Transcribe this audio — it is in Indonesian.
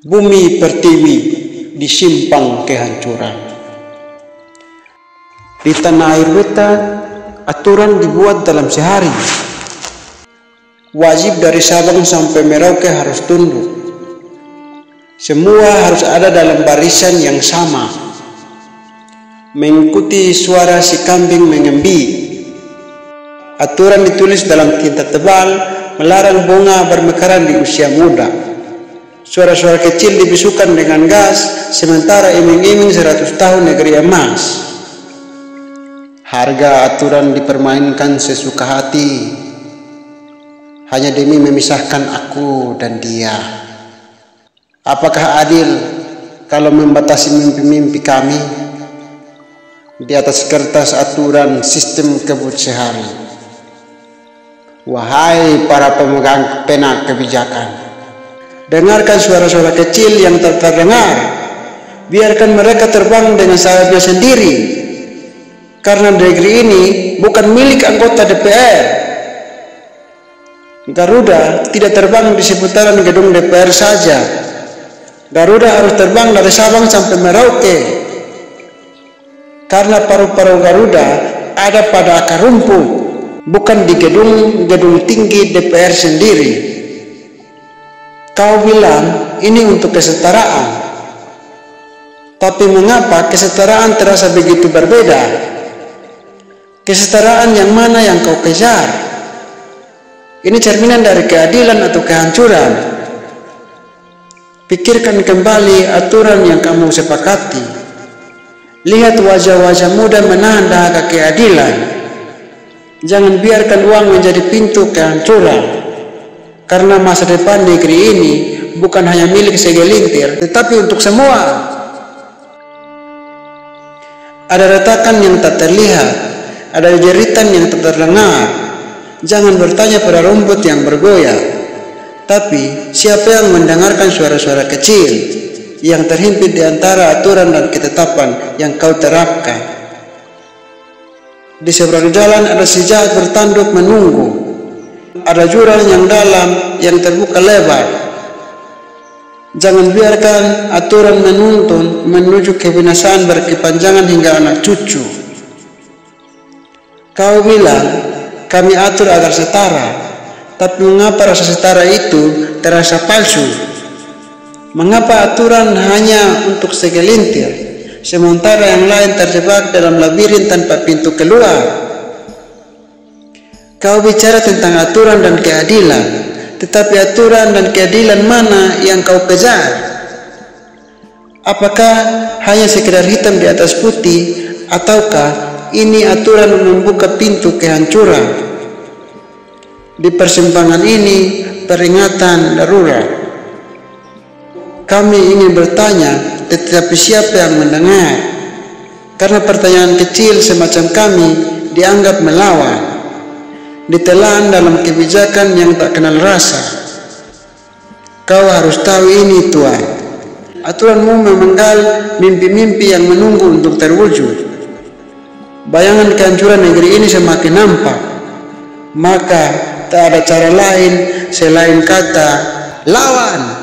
Bumi pertiwi di simpang kehancuran. Di tanah air beta, aturan dibuat dalam sehari. Wajib dari Sabang sampai Merauke harus tunduk. Semua harus ada dalam barisan yang sama, mengikuti suara si kambing mengembi. Aturan ditulis dalam tinta tebal, melarang bunga bermekaran di usia muda. Suara-suara kecil dibisukan dengan gas, sementara iming-iming 100 tahun negeri emas. Harga aturan dipermainkan sesuka hati, hanya demi memisahkan aku dan dia. Apakah adil kalau membatasi mimpi-mimpi kami di atas kertas aturan sistem kebut sehari? Wahai para pemegang pena kebijakan, dengarkan suara-suara kecil yang terdengar. Biarkan mereka terbang dengan sayapnya sendiri, karena negeri ini bukan milik anggota DPR. Garuda tidak terbang di seputaran gedung DPR saja. Garuda harus terbang dari Sabang sampai Merauke, karena paru-paru Garuda ada pada akar rumput, bukan di gedung tinggi DPR sendiri. Kau bilang ini untuk kesetaraan, tapi mengapa kesetaraan terasa begitu berbeda? Kesetaraan yang mana yang kau kejar? Ini cerminan dari keadilan atau kehancuran? Pikirkan kembali aturan yang kamu sepakati. Lihat wajah-wajah muda menahan dahaga keadilan. Jangan biarkan uang menjadi pintu kehancuran, karena masa depan negeri ini bukan hanya milik segelintir, tetapi untuk semua. Ada retakan yang tak terlihat, ada jeritan yang tak terdengar. Jangan bertanya pada rumput yang bergoyang, tapi siapa yang mendengarkan suara-suara kecil yang terhimpit di antara aturan dan ketetapan yang kau terapkan. Di seberang jalan ada si jahat bertanduk menunggu. Ada jurang yang dalam yang terbuka lebar. Jangan biarkan aturan menuntun menuju kebinasaan berkepanjangan hingga anak cucu. Kau bilang kami atur agar setara, tapi mengapa rasa setara itu terasa palsu? Mengapa aturan hanya untuk segelintir, sementara yang lain terjebak dalam labirin tanpa pintu keluar? Kau bicara tentang aturan dan keadilan, tetapi aturan dan keadilan mana yang kau kejar? Apakah hanya sekedar hitam di atas putih, ataukah ini aturan membuka pintu kehancuran? Di persimpangan ini peringatan darurat. Kami ingin bertanya, tetapi siapa yang mendengar? Karena pertanyaan kecil semacam kami dianggap melawan, ditelan dalam kebijakan yang tak kenal rasa. Kau harus tahu ini, Tuan. Aturanmu memenggal mimpi-mimpi yang menunggu untuk terwujud. Bayangan kehancuran negeri ini semakin nampak. Maka tak ada cara lain selain kata lawan.